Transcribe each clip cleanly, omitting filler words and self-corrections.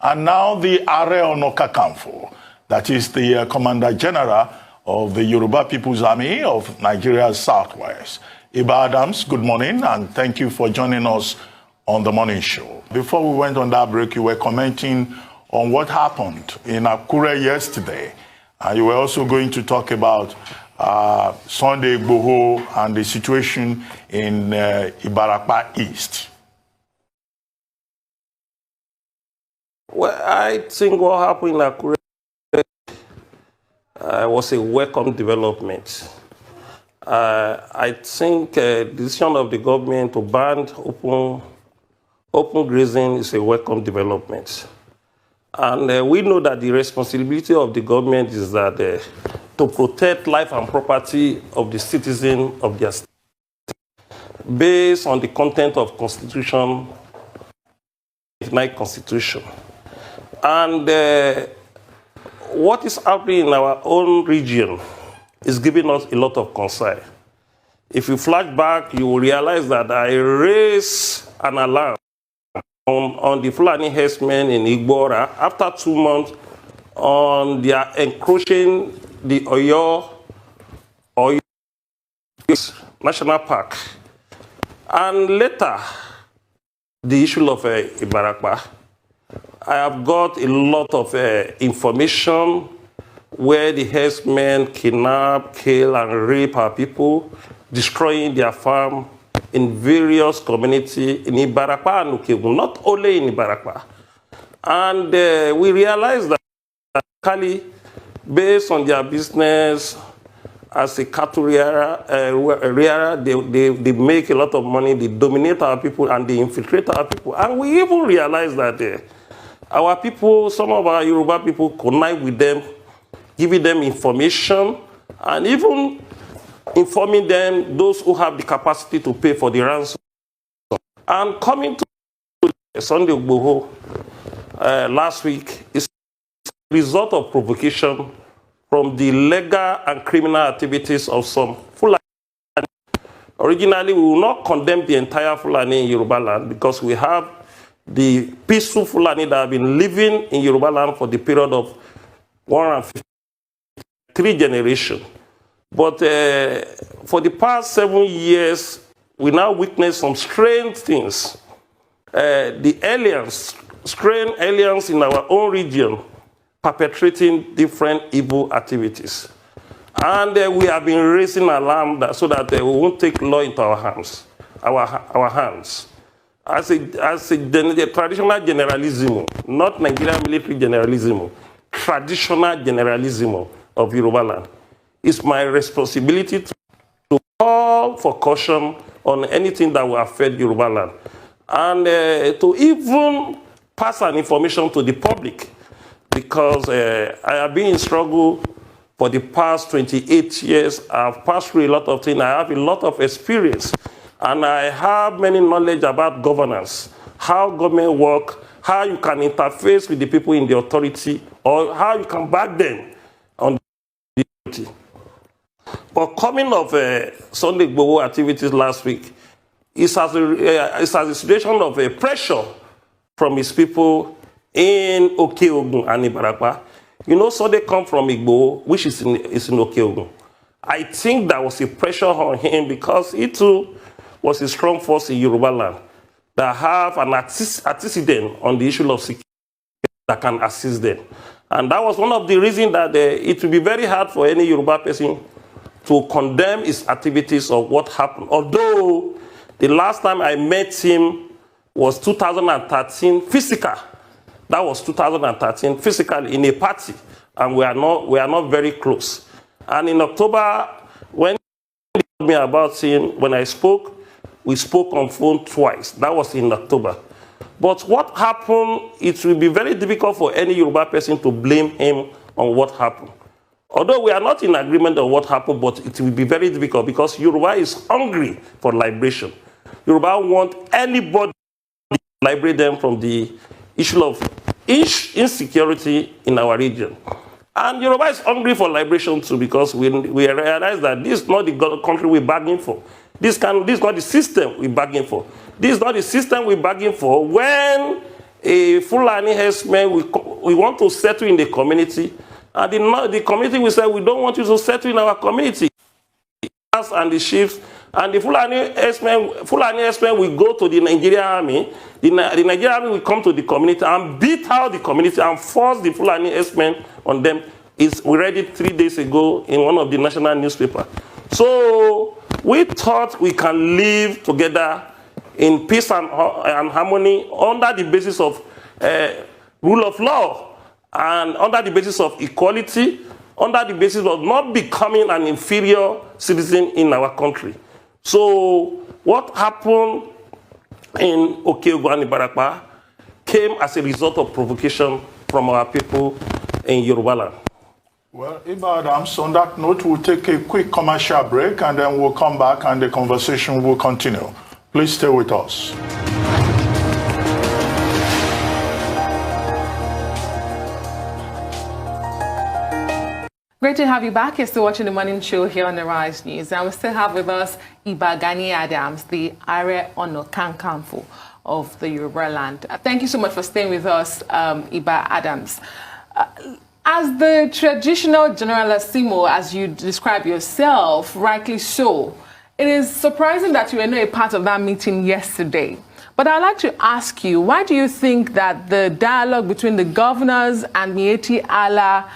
And now the Are Ono Kakanfo, that is the Commander General of the Yoruba People's Army of Nigeria's Southwest. Iba Adams, good morning, and thank you for joining us on the morning show. Before we went on that break, you were commenting on what happened in Akure yesterday. You were also going to talk about Sunday Igboho and the situation in Ibarapa East. Well, I think what happened in Akure was a welcome development. I think the decision of the government to ban open grazing is a welcome development. And we know that the responsibility of the government is that to protect life and property of the citizen of their state based on the content of Constitution, Constitution. And what is happening in our own region is giving us a lot of concern. If you flash back, you will realize that I raised an alarm on the Fulani herdsmen in Igbora after 2 months on their encroaching the Oyo National Park. And later, the issue of Ibarapa. I have got a lot of information where the herdsmen kidnap, kill, and rape our people, destroying their farm in various communities in Ibarapa and Ukebu, not only in Ibarapa. And we realized that based on their business as a cattle rearer, they make a lot of money, they dominate our people, and they infiltrate our people. And we even realized that our people, some of our Yoruba people, connive with them, giving them information, and even informing them, those who have the capacity to pay for the ransom. And coming to Sunday Igboho last week is a result of provocation from the legal and criminal activities of some Fulani. Originally, we will not condemn the entire Fulani in Yoruba land because we have the peaceful Fulani that have been living in Yoruba land for the period of 153 generations. But for the past 7 years, we now witness some strange things. The aliens, strange aliens in our own region, perpetrating different evil activities. And we have been raising alarm so that we won't take law into our hands, our hands. As a traditional generalism, not Nigerian military generalism, traditional generalism of Yoruba land. It's my responsibility to call for caution on anything that will affect Yoruba land. And to even pass an information to the public, because I have been in struggle for the past 28 years. I've passed through a lot of things. I have a lot of experience. And I have many knowledge about governance, how government work, how you can interface with the people in the authority, or how you can back them on the authority. But coming of Sunday Igboho activities last week, it's as a situation of a pressure from his people in Okeogun and Ibarapa. You know, Sunday come from Igboho, which is in Okeogun. I think there was a pressure on him because he too was a strong force in Yoruba land that have an antecedent on the issue of security that can assist them. And that was one of the reasons that it will be very hard for any Yoruba person to condemn his activities of what happened. Although the last time I met him was 2013 physical. That was 2013 physical in a party, and we are not very close. And in October, when he told me about him, when I spoke, we spoke on phone twice. That was in October. But what happened, it will be very difficult for any Yoruba person to blame him on what happened. Although we are not in agreement on what happened, but it will be very difficult because Yoruba is hungry for liberation. Yoruba want anybody to liberate them from the issue of insecurity in our region. And Yoruba is hungry for liberation too because we realize that this is not the country we're bargaining for. This is not the system we're bargaining for. This is not the system we're bargaining for when a Fulani herdsman, we want to settle in the community, and the community will say, we don't want you to settle in our community. Us and the chiefs, and the Fulani herdsmen will go to the Nigerian army. The Nigerian army will come to the community and beat out the community and force the Fulani herdsmen on them. We read it 3 days ago in one of the national newspapers. So we thought we can live together in peace and harmony under the basis of rule of law and under the basis of equality, under the basis of not becoming an inferior citizen in our country. So what happened in Okeogo and Ibarakwa came as a result of provocation from our people in Yoruba land. Well, Iba Adams, on that note, we'll take a quick commercial break and then we'll come back and the conversation will continue. Please stay with us. Great to have you back. You're still watching the morning show here on the Rise News. And we still have with us Iba Gani Adams, the Are Ono Kankanfo of the Yoruba land. Thank you so much for staying with us, Iba Adams. As the traditional General Asimo, as you describe yourself, rightly so, it is surprising that you were not a part of that meeting yesterday. But I'd like to ask you, why do you think that the dialogue between the governors and Mieti Allah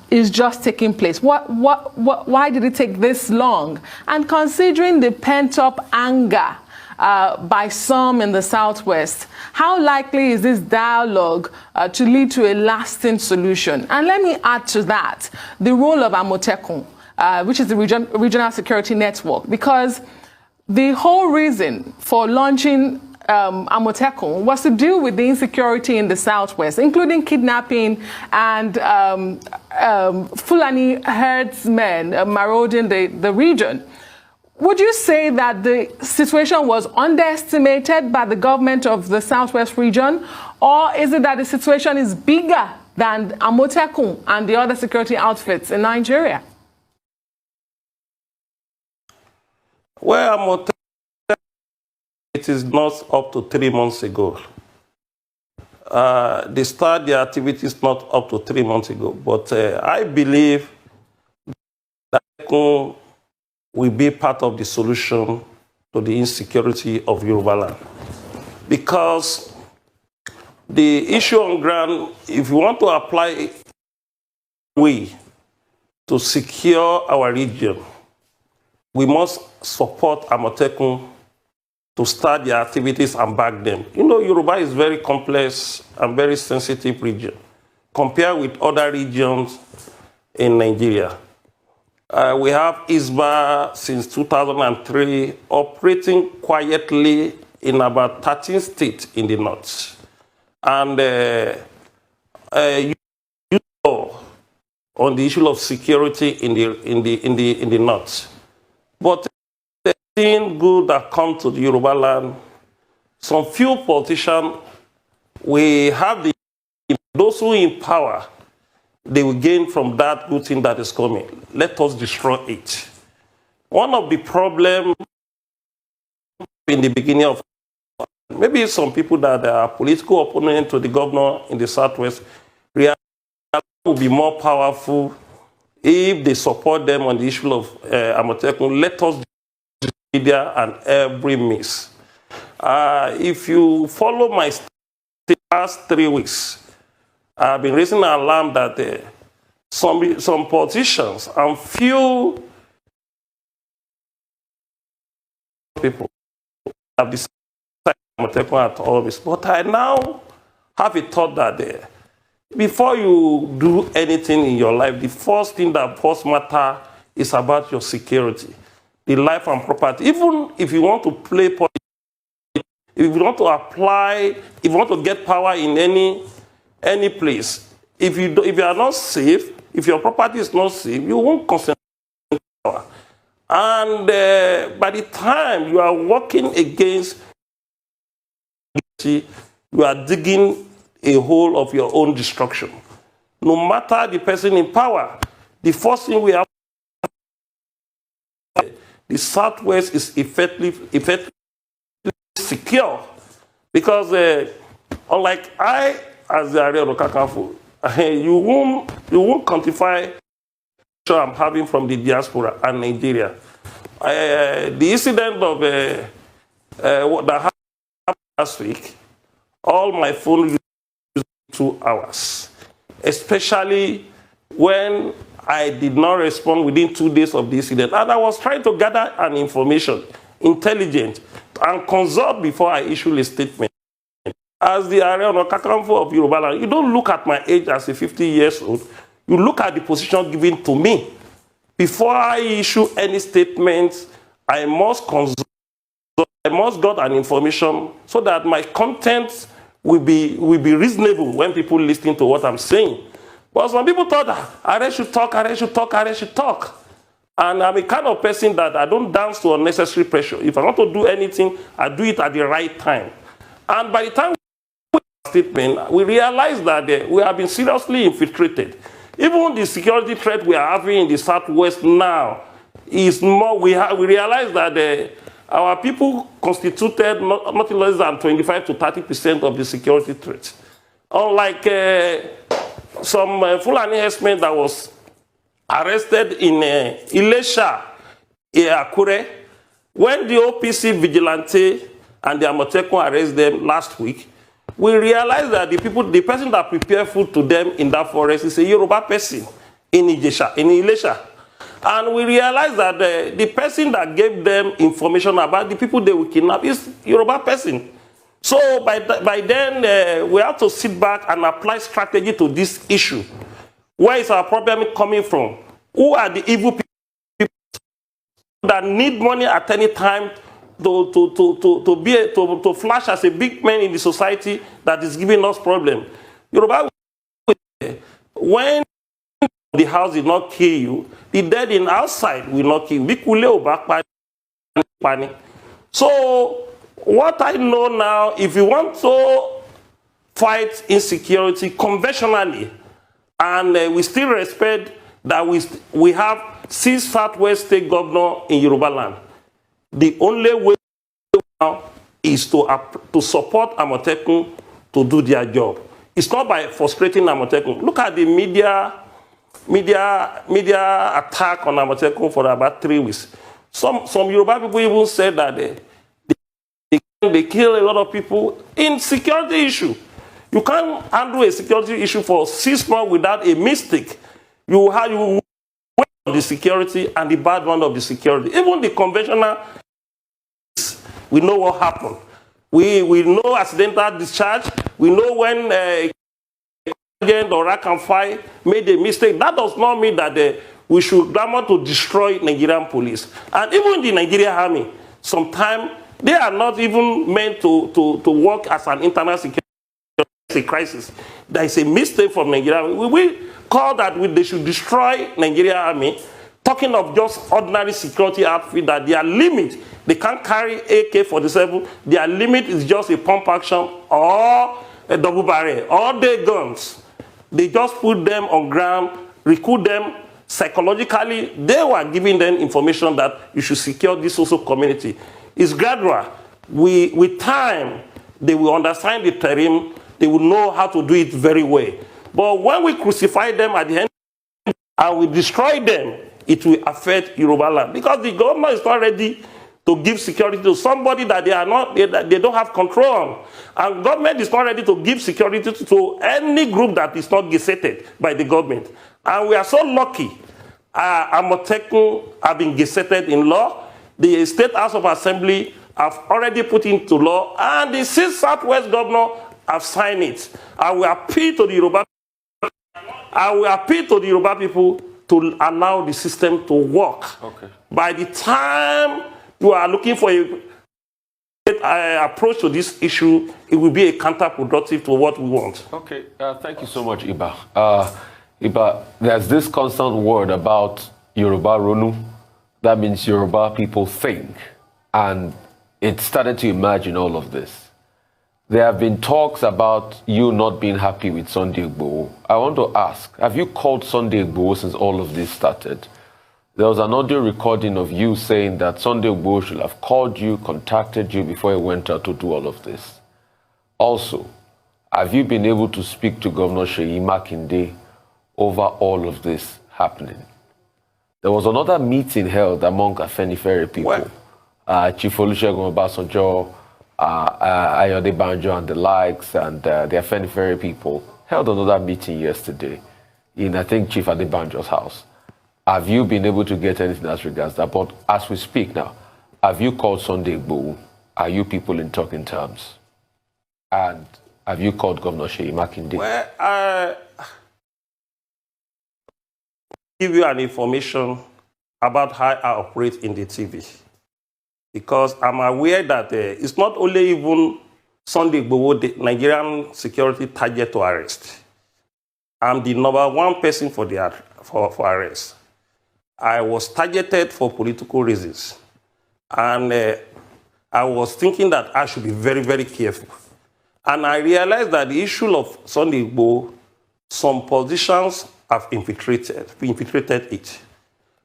is just taking place? Why did it take this long? And considering the pent-up anger by some in the Southwest, how likely is this dialogue to lead to a lasting solution? And let me add to that the role of Amotekun, which is the regional security network, because the whole reason for launching Amotekun was to deal with the insecurity in the Southwest, including kidnapping and Fulani herdsmen marauding the region. Would you say that the situation was underestimated by the government of the Southwest region, or is it that the situation is bigger than Amotekun and the other security outfits in Nigeria? Well, Amotekun, it is not up to 3 months ago. They start their activities not up to 3 months ago. But I believe that will be part of the solution to the insecurity of Yoruba land. Because the issue on ground, if you want to apply a way to secure our region, we must support Amotekun to start their activities and back them. You know, Yoruba is very complex and very sensitive region compared with other regions in Nigeria. We have ISBA since 2003 operating quietly in about 13 states in the north. And you know, on the issue of security in the north. But the thing good that comes to the Yoruba land, some few politicians, we have those who in power, they will gain from that good thing that is coming. Let us destroy it. One of the problems in the beginning of, maybe some people that are political opponents to the governor in the Southwest, will be more powerful if they support them on the issue of Amotekun. Let us media and every miss. If you follow my past 3 weeks, I've been raising an alarm that some politicians and few people have decided at all this. But I now have a thought that before you do anything in your life, the first thing that first matter is about your security, the life and property. Even if you want to play politics, if you want to apply, if you want to get power in any place, if you are not safe, if your property is not safe, you won't concentrate on power. And by the time you are working against, you are digging a hole of your own destruction. No matter the person in power, the first thing we have, the Southwest is effectively secure, because Unlike I, as the Ààrẹ Ọ̀nà Kakanfò, you won't quantify what I'm having from the diaspora and Nigeria. The incident of what that happened last week, all my phone used 2 hours, especially when I did not respond within 2 days of the incident. And I was trying to gather an information, intelligent, and consult before I issue a statement. As the Ààrẹ Ọ̀nà Kakanfò of Yoruba land, you don't look at my age as a 50 years old. You look at the position given to me. Before I issue any statement, I must consult, I must get an information so that my content will be reasonable when people listen to what I'm saying. But some people thought, Ààrẹ should talk, Ààrẹ should talk, Ààrẹ should talk. And I'm a kind of person that I don't dance to unnecessary pressure. If I want to do anything, I do it at the right time. And by the time statement, we realize that we have been seriously infiltrated. Even the security threat we are having in the Southwest now is more, we realize that our people constituted nothing less than 25 to 30% of the security threat. Unlike some Fulani herdsmen that was arrested in Ilesha, Akure, when the OPC vigilante and the Amotekun arrested them last week, we realized that the person that prepared food to them in that forest is a Yoruba person in Ilesha. And we realized that the person that gave them information about the people they will kidnap is Yoruba person. So by then, we have to sit back and apply strategy to this issue. Where is our problem coming from? Who are the evil people that need money at any time to flash as a big man in the society that is giving us problem? Yoruba, when the house did not kill you, the dead in outside will not kill you. So what I know now, if you want to fight insecurity conventionally, and we still respect that we have 6 Southwest state governors in Yoruba land, the only way now is to support Amotekun to do their job. It's not by frustrating Amotekun. Look at the media attack on Amotekun for about 3 weeks. Some Yoruba people even said that they kill a lot of people in security issue. You can't handle a security issue for 6 months without a mistake. You wait on the security and the bad one of the security. Even the conventional, we know what happened. We know accidental discharge. We know when agent or rank and file made a mistake. That does not mean that we should clamor to destroy Nigerian police. And even the Nigerian army, sometimes they are not even meant to work as an internal security crisis. There is a mistake from Nigeria. We call that they should destroy Nigerian army, talking of just ordinary security outfit, that their limit, they can't carry AK-47, their limit is just a pump action or a double barrel, or their guns. They just put them on ground, recruit them psychologically. They were giving them information that you should secure this social community. It's gradual. With time, they will understand the terrain, they will know how to do it very well. But when we crucify them at the end and we destroy them, it will affect Yoruba land. Because the government is not ready to give security to somebody that they don't have control on. And government is not ready to give security to any group that is not gazetted by the government. And we are so lucky. Amotekun have been gazetted in law. The State House of Assembly have already put into law, and the 6 Southwest governor have signed it. I will appeal to the Yoruba people to allow the system to work. Okay. By the time you are looking for a approach to this issue, it will be a counterproductive to what we want. Okay, thank you so much, Iba. Iba, there's this constant word about Yoruba Ronu. That means Yoruba people think. And it started to imagine all of this. There have been talks about you not being happy with Sunday Igboho. I want to ask, have you called Sunday Igboho since all of this started? There was an audio recording of you saying that Sunday Igboho should have called you, contacted you before he went out to do all of this. Also, Have you been able to speak to Governor Seyi Makinde over all of this happening? There was another meeting held among Afenifere people. Chief Olusegun Obasanjo, Ayode Banjo and the likes, and the Afenifere people held another meeting yesterday in, I think, Chief Adebanjo's house. Have you been able to get anything as regards that? But as we speak now, have you called Sunday Igboho? Are you people in talking terms? And have you called Governor Seyi Makinde? Well, I give you an information about how I operate in the TV. Because I'm aware that it's not only even Sunday Igboho, the Nigerian security target to arrest. I'm the #1 person for arrest. I was targeted for political reasons. And I was thinking that I should be very, very careful. And I realized that the issue of Sunday Igboho, some politicians have infiltrated it.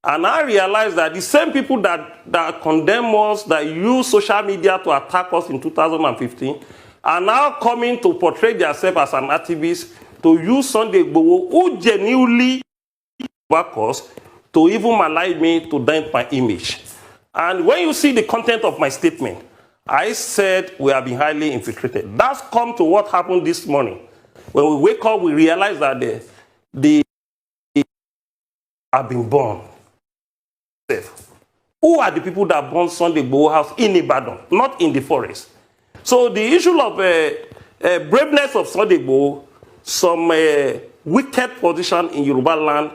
And I realized that the same people that condemn us, that use social media to attack us in 2015, are now coming to portray themselves as an activist, to use Sunday Igboho, who genuinely work us, to even malign me, to dent my image. And when you see the content of my statement, I said we have been highly infiltrated. That's come to what happened this morning. When we wake up, we realize that they have been burned. Who are the people that burned Sunday Igboho house in Ibadan, not in the forest? So the issue of braveness of Sunday Igboho, some wicked politician in Yoruba land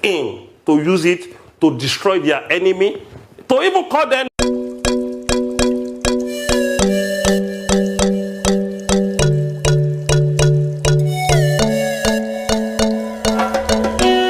in to use it to destroy their enemy, to even call them